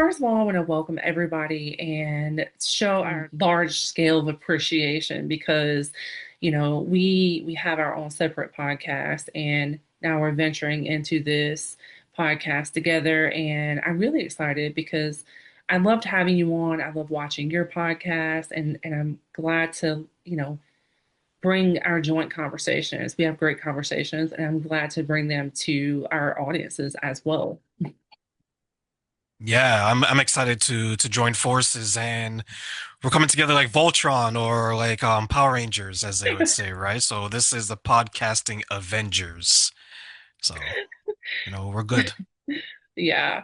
first of all, I want to welcome everybody and show our large scale of appreciation because, we have our own separate podcast, and now we're venturing into this podcast together. And I'm really excited because I loved having you on. I love watching your podcast, and I'm glad to, bring our joint conversations. We have great conversations, and I'm glad to bring them to our audiences as well. Yeah, I'm excited to join forces, and we're coming together like Voltron or like Power Rangers, as they would say, right? So this is the podcasting Avengers. So, we're good. Yeah.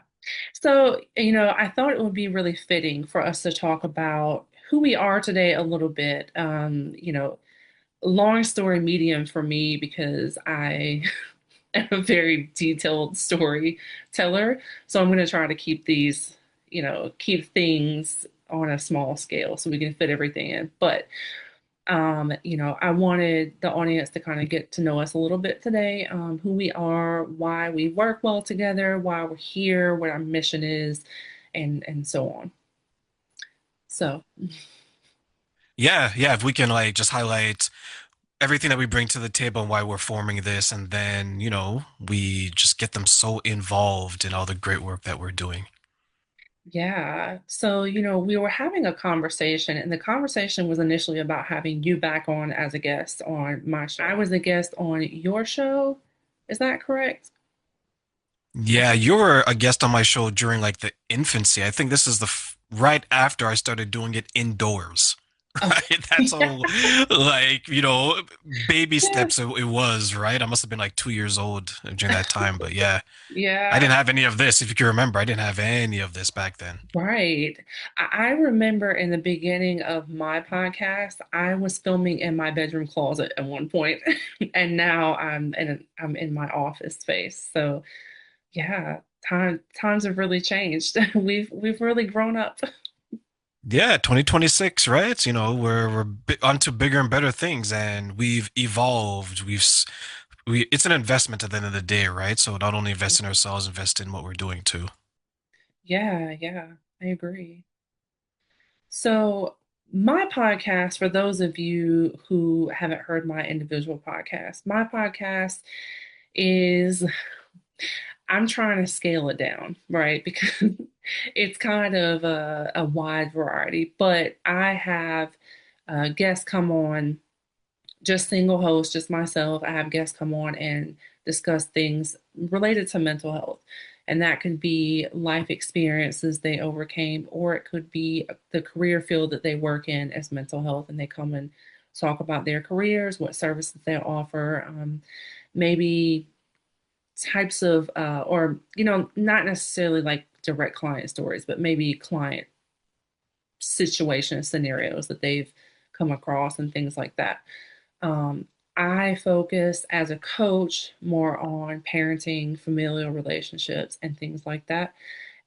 So, I thought it would be really fitting for us to talk about who we are today a little bit. Long story medium for me because I am a very detailed storyteller. So I'm going to try to keep these, keep things on a small scale so we can fit everything in. But I wanted the audience to kind of get to know us a little bit today, who we are, why we work well together, why we're here, what our mission is, and so on. So, Yeah, yeah, if we can like just highlight everything that we bring to the table and why we're forming this, and then, we just get them so involved in all the great work that we're doing. yeah. So, we were having a conversation, and the conversation was initially about having you back on as a guest on my show. I was a guest on your show. Is that correct? Yeah, you were a guest on my show during like the infancy. I think this is the f right after I started doing it indoors. Oh, Right? That's all like, baby yeah. steps it was, right? I must have been like 2 years old during that time. But yeah, I Yeah. didn't have any of this. If you can remember, I didn't have any of this back then. Right. I remember in the beginning of my podcast, I was filming in my bedroom closet at one point, and now I'm in my office space. So yeah, times have really changed. We've really grown up. Yeah, 2026, right? We're onto bigger and better things, and we've evolved. It's an investment at the end of the day, right? So not only invest in ourselves, invest in what we're doing too. Yeah, yeah, I agree. So my podcast, for those of you who haven't heard my individual podcast, my podcast is I'm trying to scale it down, right? Because it's kind of a wide variety, but I have guests come on, just single host, just myself. I have guests come on and discuss things related to mental health. And that could be life experiences they overcame, or it could be the career field that they work in as mental health. And they come and talk about their careers, what services they offer, maybe types of or not necessarily like direct client stories, but maybe client situation scenarios that they've come across and things like that. um, I focus as a coach more on parenting, familial relationships, and things like that.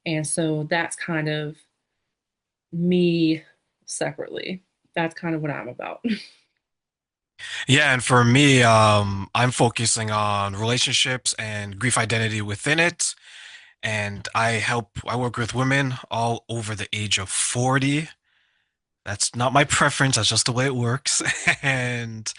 And so that's kind of me separately. That's kind of what I'm about. Yeah, and for me, I'm focusing on relationships and grief identity within it. And I work with women all over the age of 40. That's not my preference, that's just the way it works. And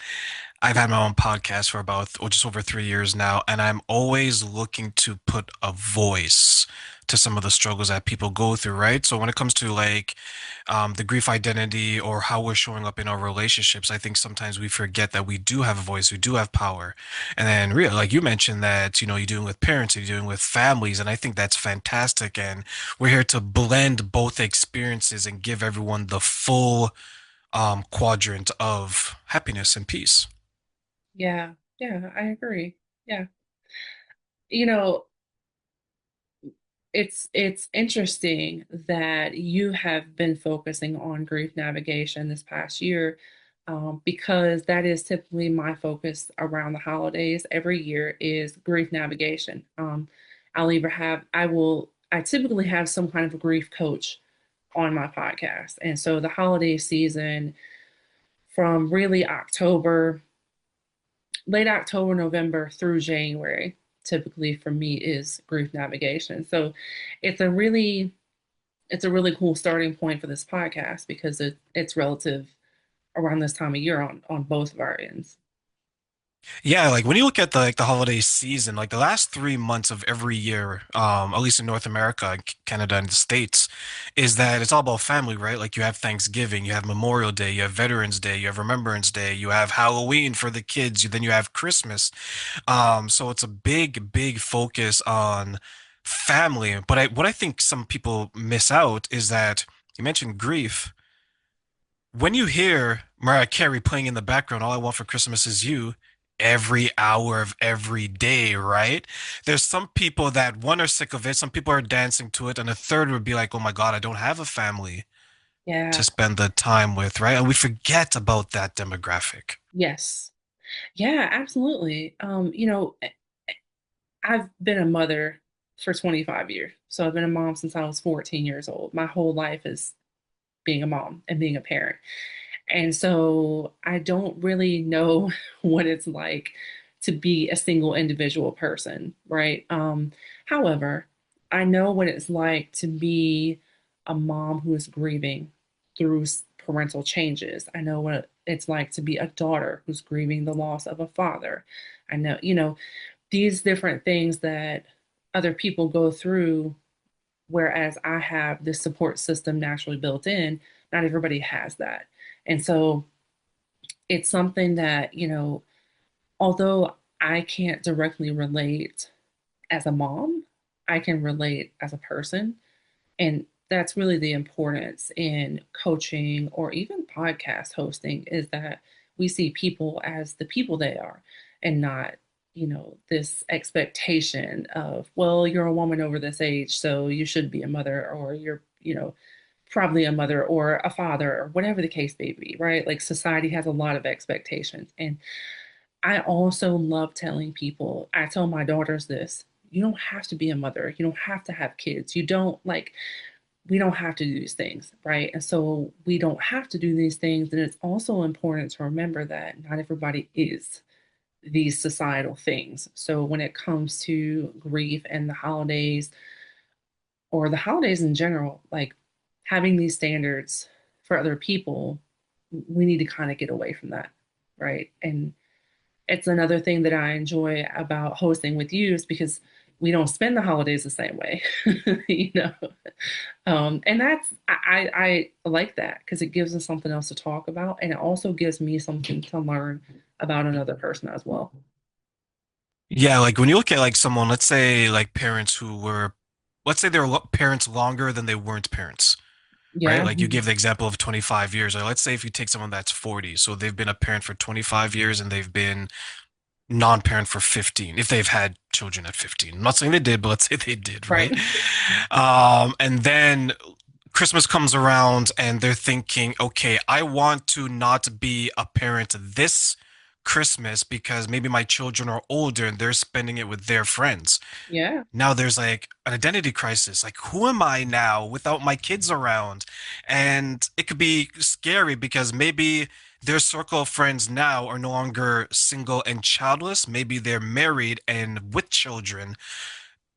I've had my own podcast for about or just over 3 years now, and I'm always looking to put a voice to some of the struggles that people go through, right? So when it comes to like the grief identity or how we're showing up in our relationships, I think sometimes we forget that we do have a voice, we do have power. And then really, like you mentioned that, you're dealing with parents, you're dealing with families, and I think that's fantastic. And we're here to blend both experiences and give everyone the full quadrant of happiness and peace. Yeah, yeah, I agree. Yeah. You know, it's interesting that you have been focusing on grief navigation this past year, because that is typically my focus around the holidays every year is grief navigation. I typically have some kind of a grief coach on my podcast, and so the holiday season from really October, late October, November through January, typically for me is grief navigation. So it's a really it's a really cool starting point for this podcast because it's relative around this time of year on both of our ends. Yeah, like when you look at the holiday season, like the last 3 months of every year, at least in North America, Canada, and the States, is that it's all about family, right? Like you have Thanksgiving, you have Memorial Day, you have Veterans Day, you have Remembrance Day, you have Halloween for the kids, then you have Christmas. So it's a big, big focus on family. But what I think some people miss out is that you mentioned grief. When you hear Mariah Carey playing in the background, All I Want for Christmas Is You, every hour of every day, right? There's some people that one are sick of it, some people are dancing to it, and a third would be like, oh my God, I don't have a family to Yeah. spend the time with, right? And we forget about that demographic. Yes. Yeah, absolutely. I've been a mother for 25 years. So I've been a mom since I was 14 years old. My whole life is being a mom and being a parent. And so I don't really know what it's like to be a single individual person, right? However, I know what it's like to be a mom who is grieving through parental changes. I know what it's like to be a daughter who's grieving the loss of a father. I know, these different things that other people go through, whereas I have this support system naturally built in, not everybody has that. And so it's something that, although I can't directly relate as a mom, I can relate as a person. And that's really the importance in coaching or even podcast hosting is that we see people as the people they are and not, this expectation of, well, you're a woman over this age, so you should be a mother, or you're, probably a mother or a father or whatever the case may be, right? Like society has a lot of expectations. And I also love telling people, I tell my daughters this, you don't have to be a mother. You don't have to have kids. You don't like, we don't have to do these things, right? And so we don't have to do these things. And it's also important to remember that not everybody is these societal things. So when it comes to grief and the holidays, or the holidays in general, like having these standards for other people, we need to kind of get away from that, right? And it's another thing that I enjoy about hosting with you is because we don't spend the holidays the same way, you know. And that's I like that because it gives us something else to talk about, and it also gives me something to learn about another person as well. Yeah, like when you look at like someone, let's say like parents who were, let's say they were parents longer than they weren't parents, right? Yeah, Like you gave the example of 25 years, or let's say if you take someone that's 40, so they've been a parent for 25 years and they've been non-parent for 15, if they've had children at 15. I'm not saying they did, but let's say they did, right. right? And then Christmas comes around and they're thinking, okay, I want to not be a parent this Christmas because maybe my children are older and they're spending it with their friends. Yeah, Now there's like an identity crisis. Like, who am I now without my kids around? And it could be scary because maybe their circle of friends now are no longer single and childless. Maybe they're married and with children.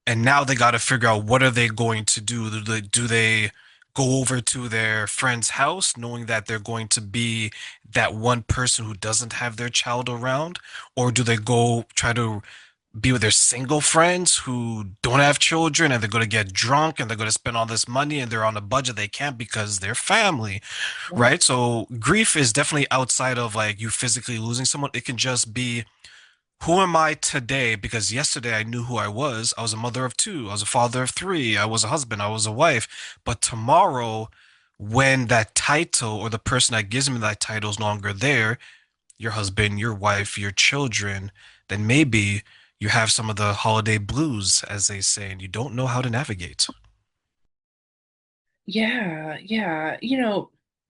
And now they got to figure out what are they going to do? Do they go over to their friend's house knowing that they're going to be that one person who doesn't have their child around? Or do they go try to be with their single friends who don't have children and they're going to get drunk and they're going to spend all this money and they're on a budget they can't because they're family, right. right? So grief is definitely outside of like you physically losing someone. It can just be who am I today? Because yesterday I knew who I was. I was a mother of two, I was a father of three, I was a husband, I was a wife. But tomorrow, when that title or the person that gives me that title is no longer there, your husband, your wife, your children, then maybe you have some of the holiday blues, as they say, and you don't know how to navigate. Yeah, yeah.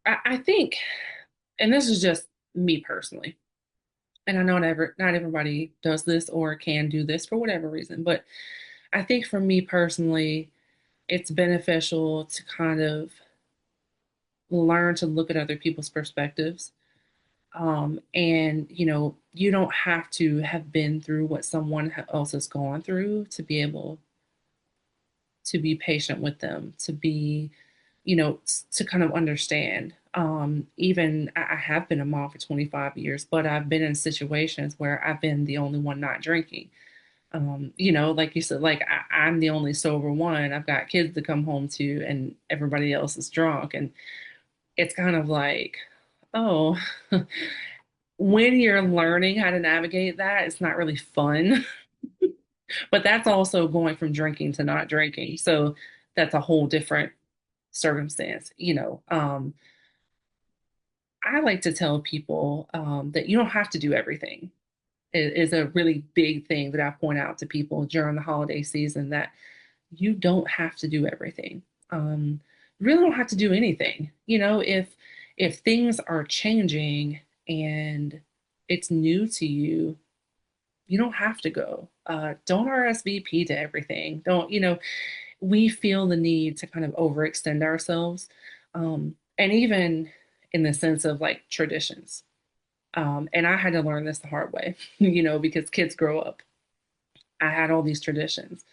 I think, and this is just me personally, and I know not everybody does this or can do this for whatever reason, but I think for me personally, it's beneficial to kind of learn to look at other people's perspectives. And you don't have to have been through what someone else has gone through to be able to be patient with them, to be to kind of understand. Even I have been a mom for 25 years, but I've been in situations where I've been the only one not drinking. Like you said, like I'm the only sober one. I've got kids to come home to, and everybody else is drunk. And it's kind of like, oh, when you're learning how to navigate that, it's not really fun. But that's also going from drinking to not drinking. So that's a whole different circumstance. I like to tell people that you don't have to do everything. It is a really big thing that I point out to people during the holiday season, that you don't have to do everything. You really don't have to do anything. If things are changing and it's new to you, you don't have to go. Don't RSVP to everything. Don't, we feel the need to kind of overextend ourselves. And even in the sense of like traditions. And I had to learn this the hard way, because kids grow up. I had all these traditions.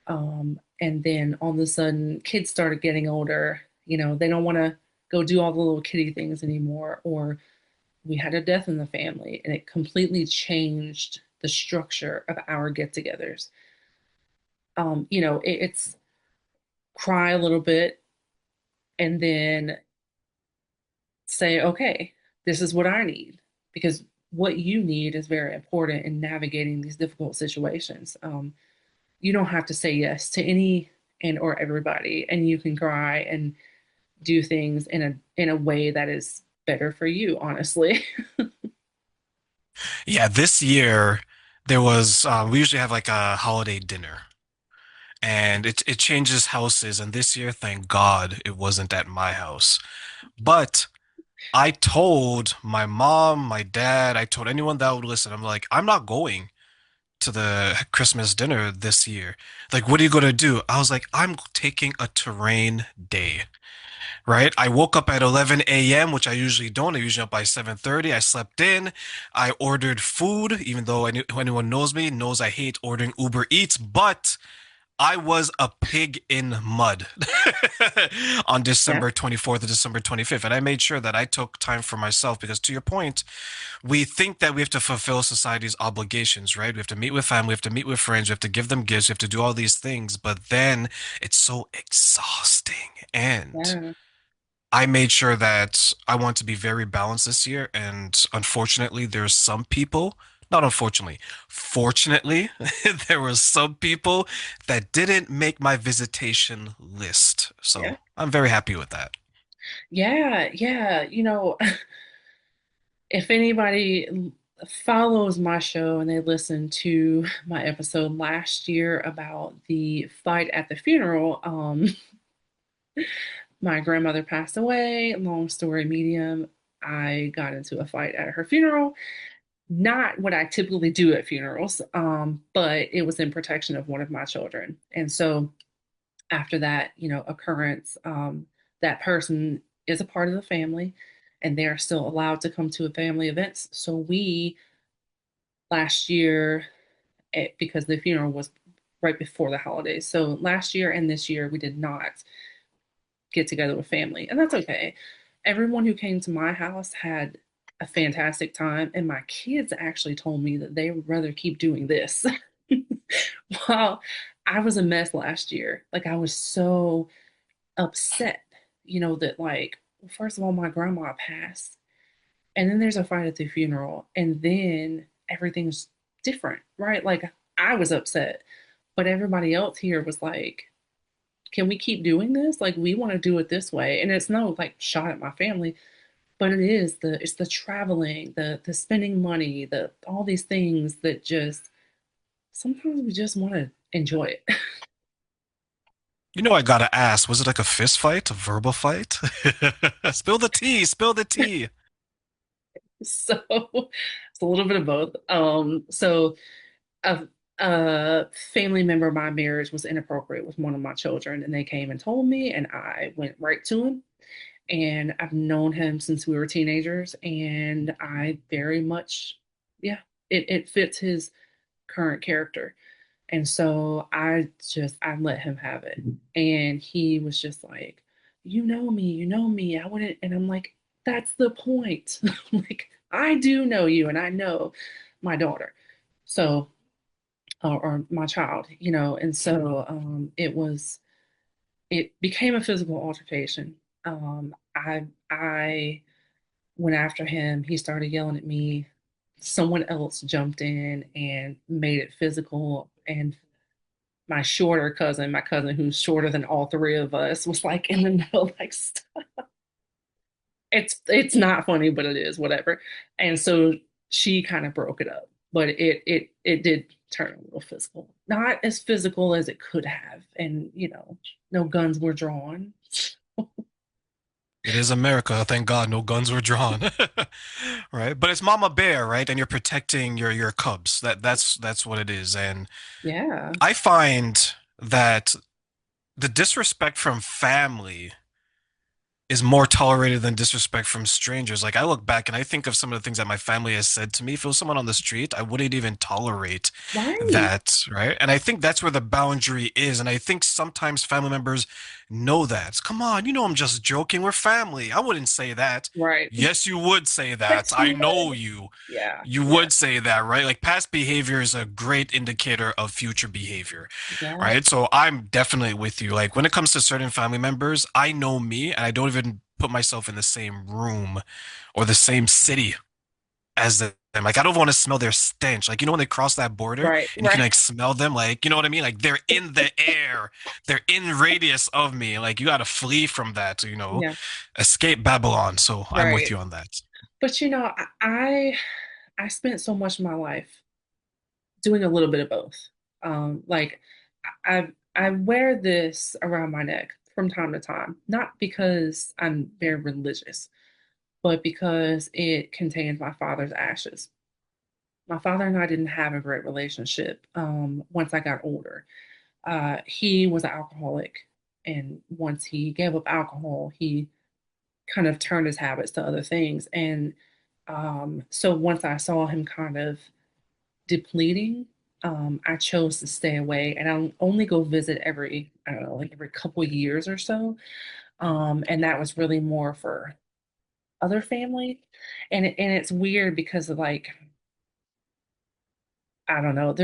And then all of a sudden, kids started getting older. They don't want to go do all the little kitty things anymore. Or we had a death in the family, and it completely changed the structure of our get togethers. It's cry a little bit and then say, okay, this is what I need. Because what you need is very important in navigating these difficult situations. You don't have to say yes to any and or everybody, and you can cry and do things in a way that is better for you, honestly. Yeah, this year there was we usually have like a holiday dinner, and it changes houses, and this year, thank God, it wasn't at my house. But I told my mom, my dad, I told anyone that would listen, I'm like, I'm not going to the Christmas dinner this year. Like, what are you gonna do? I was like, I'm taking a terrain day. Right? I woke up at 11 a.m., which I usually don't. I usually up by 7:30. I slept in. I ordered food, even though anyone knows me knows I hate ordering Uber Eats, but I was a pig in mud on Yeah, December 24th and December 25th. And I made sure that I took time for myself because, to your point, we think that we have to fulfill society's obligations, right? We have to meet with family, we have to meet with friends, we have to give them gifts, we have to do all these things. But then it's so exhausting. And yeah, I made sure that I want to be very balanced this year. And unfortunately, there's some people, not unfortunately, fortunately, there were some people that didn't make my visitation list. yeah, So I'm very happy with that. yeah, yeah. If anybody follows my show and they listened to my episode last year about the fight at the funeral, my grandmother passed away. Long story medium. I got into a fight at her funeral. Not what I typically do at funerals, but it was in protection of one of my children. And so after that, occurrence, that person is a part of the family, and they are still allowed to come to family events. So we last year, because the funeral was right before the holidays. So last year and this year, we did not get together with family, and that's okay. Everyone who came to my house had a fantastic time, and my kids actually told me that they would rather keep doing this. Well, I was a mess last year. Like, I was so upset, that, like, first of all, my grandma passed, and then there's a fight at the funeral, and then everything's different, right? Like, I was upset, but everybody else here was like, can we keep doing this? Like, we want to do it this way. And it's no like shot at my family, but it's the traveling, the spending money, the all these things that just sometimes we just want to enjoy it. You know, I gotta ask, was it like a fist fight, a verbal fight? Spill the tea, spill the tea. So it's a little bit of both. So a, a family member of my marriage was inappropriate with one of my children, and they came and told me, and I went right to him. And I've known him since we were teenagers, and I very much, yeah, it fits his current character. And so I let him have it. And he was just like, you know me. I wouldn't, and I'm like, that's the point. Like, I do know you, and I know my daughter, so or my child, and so it became a physical altercation. I went after him. He started yelling at me. Someone else jumped in and made it physical. And my shorter cousin, my cousin who's shorter than all three of us, was like in the middle, like, "Stop." It's not funny, but it is, whatever. And so she kind of broke it up. But it did turn a little physical. Not as physical as it could have. And, no guns were drawn. It is America. Thank God no guns were drawn. Right? But it's Mama Bear, right? And you're protecting your cubs. That's what it is. And Yeah. I find that the disrespect from family is more tolerated than disrespect from strangers. Like I look back and I think of some of the things that my family has said to me. If it was someone on the street, I wouldn't even tolerate Right. that, right? And I think that's where the boundary is. And I think sometimes family members know that. Come on, you know I'm just joking. We're family. I wouldn't say that. Right. Yes, you would say that. Yes, I you know would. you. Yeah. You Yeah. would say that, right? Like past behavior is a great indicator of future behavior, Yeah. right? So I'm definitely with you. Like when it comes to certain family members, I know me and I don't even put myself in the same room or the same city as them. Like I don't want to smell their stench. Like when they cross that border Right. and you can Right. like smell them, like you know what I mean? Like they're in the air. They're in radius of me. Like you got to flee from that, Yeah. escape Babylon. So I'm with Right. you on that. But I spent so much of my life doing a little bit of both. Like I wear this around my neck from time to time, not because I'm very religious, but because it contains my father's ashes. My father and I didn't have a great relationship once I got older. He was an alcoholic, and once he gave up alcohol, he kind of turned his habits to other things. And so once I saw him kind of depleting, I chose to stay away. And I only go visit every, I don't know, like every couple of years or so. And that was really more for other family. And it's weird because of like, I don't know,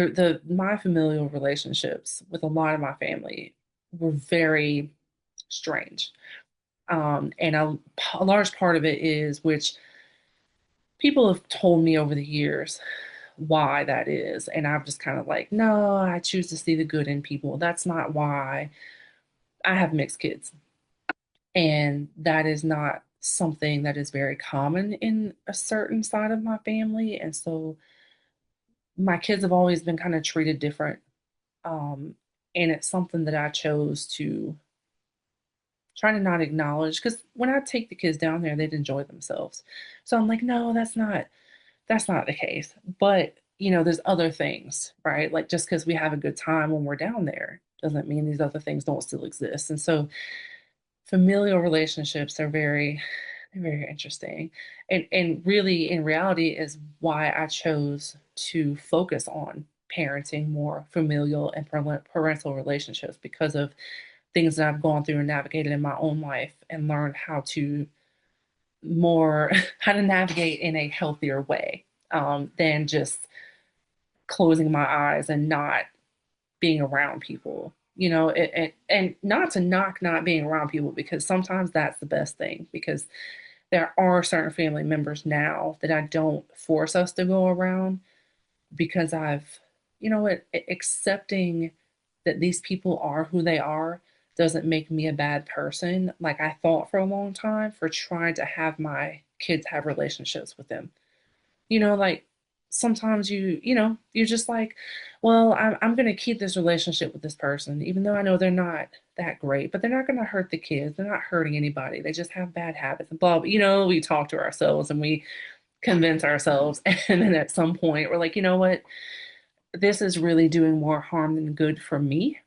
my familial relationships with a lot of my family were very strange. And a large part of it is, which people have told me over the years why that is. And I'm just kind of like, no, I choose to see the good in people. That's not why. I have mixed kids. And that is not something that is very common in a certain side of my family. And so my kids have always been kind of treated different. Um, and it's something that I chose to try to not acknowledge because when I take the kids down there, they'd enjoy themselves. So I'm like, no, that's not the case. But, there's other things, right? Like just because we have a good time when we're down there doesn't mean these other things don't still exist. And so familial relationships are very interesting. And really in reality is why I chose to focus on parenting more familial and parental relationships because of things that I've gone through and navigated in my own life and learned how to more how to navigate in a healthier way than just closing my eyes and not being around people. And not to knock not being around people because sometimes that's the best thing because there are certain family members now that I don't force us to go around because accepting that these people are who they are doesn't make me a bad person. Like I thought for a long time for trying to have my kids have relationships with them. Like sometimes you're just like, well, I'm going to keep this relationship with this person, even though I know they're not that great, but they're not going to hurt the kids. They're not hurting anybody. They just have bad habits and blah, blah. We talk to ourselves and we convince ourselves. And then at some point, we're like, you know what? This is really doing more harm than good for me.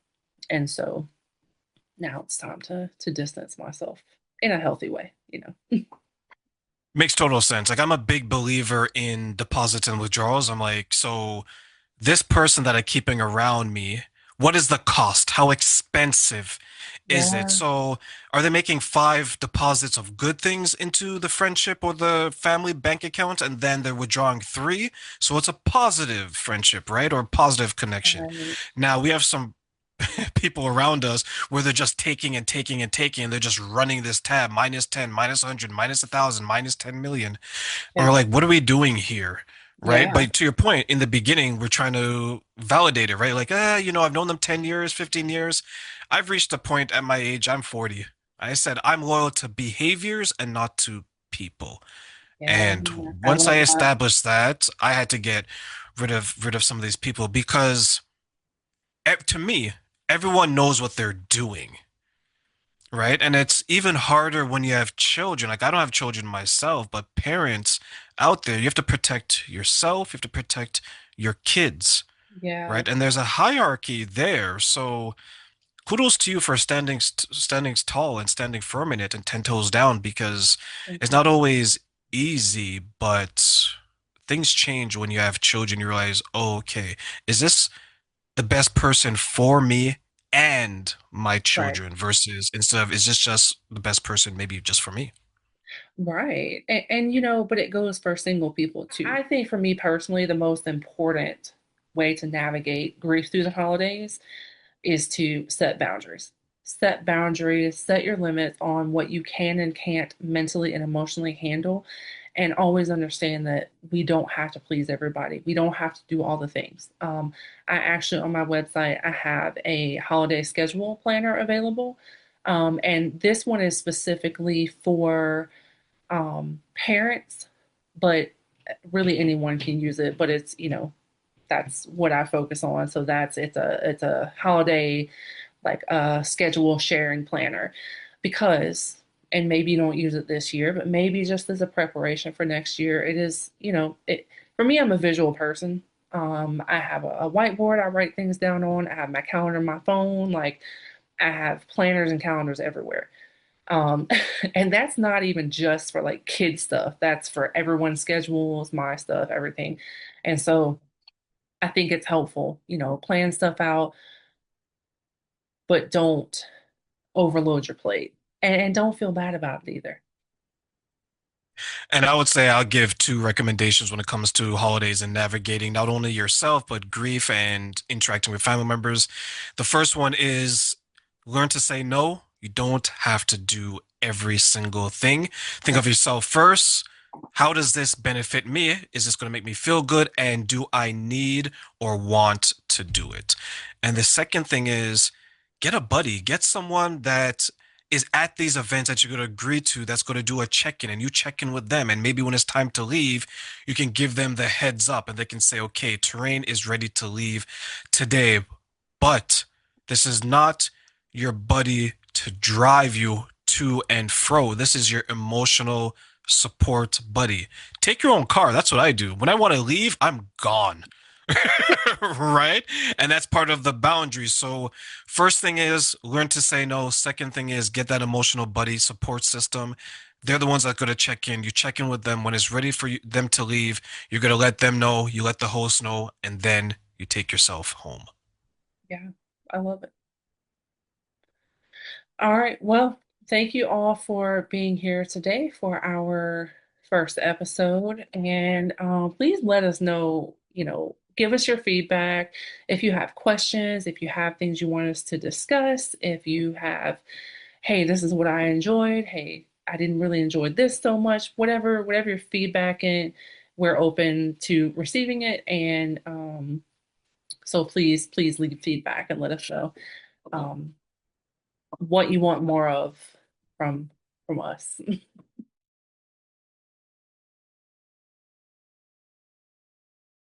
And so now it's time to distance myself in a healthy way. Makes total sense. Like I'm a big believer in deposits and withdrawals. I'm like, so this person that I'm keeping around me, what is the cost? How expensive is it? Yeah. So are they making five deposits of good things into the friendship or the family bank account and then they're withdrawing three? So it's a positive friendship, right? Or positive connection. Right. Now we have some people around us where they're just taking and taking and taking and they're just running this tab minus 10, minus 100, minus 1,000, minus 10 million. And we're Yeah. like, what are we doing here? Right. Yeah. But to your point, in the beginning, we're trying to validate it, right? Like, I've known them 10 years, 15 years. I've reached a point at my age, I'm 40. I said, I'm loyal to behaviors and not to people. Yeah. And I once I love that. established that, I had to get rid of some of these people because to me, everyone knows what they're doing. Right. And it's even harder when you have children. Like, I don't have children myself, but parents out there, you have to protect yourself, you have to protect your kids. Yeah. Right. And there's a hierarchy there. So kudos to you for standing tall and standing firm in it and 10 toes down because Thank it's you. not always easy, but things change when you have children. You realize, oh, okay, is this the best person for me and my Right. children versus instead of is this just the best person maybe just for me? Right. But it goes for single people too. I think for me personally, the most important way to navigate grief through the holidays is to set boundaries. Set boundaries, set your limits on what you can and can't mentally and emotionally handle, and always understand that we don't have to please everybody. We don't have to do all the things. I actually, on my website, I have a holiday schedule planner available. And this one is specifically for parents, but really anyone can use it. But that's what I focus on. So it's a holiday like a schedule sharing planner because and maybe you don't use it this year, but maybe just as a preparation for next year, it is, it for me, I'm a visual person. I have a whiteboard I write things down on. I have my calendar on my phone. Like I have planners and calendars everywhere. Um, and that's not even just for like kid stuff. That's for everyone's schedules, my stuff, everything. And so I think it's helpful, plan stuff out, but don't overload your plate and don't feel bad about it either. And I would say I'll give two recommendations when it comes to holidays and navigating not only yourself, but grief and interacting with family members. The first one is learn to say no. You don't have to do every single thing. Think Right. of yourself first. How does this benefit me? Is this going to make me feel good? And do I need or want to do it? And the second thing is get a buddy, get someone that is at these events that you're going to agree to that's going to do a check-in and you check in with them and maybe when it's time to leave you can give them the heads up and they can say okay, Terraine is ready to leave today, but this is not your buddy to drive you to and fro. This is your emotional support buddy. Take your own car. That's what I do. When I want to leave, I'm gone. Right? And that's part of the boundaries. So, first thing is learn to say no. Second thing is get that emotional buddy support system. They're the ones that are going to check in. You check in with them when it's ready for them to leave. You're going to let them know, you let the host know, and then you take yourself home. Yeah, I love it. All right. Well, thank you all for being here today for our first episode. And please let us know, give us your feedback. If you have questions, if you have things you want us to discuss, if you have, hey, this is what I enjoyed. Hey, I didn't really enjoy this so much. Whatever your feedback, and we're open to receiving it. And so please leave feedback and let us know. Um, what you want more of from from us.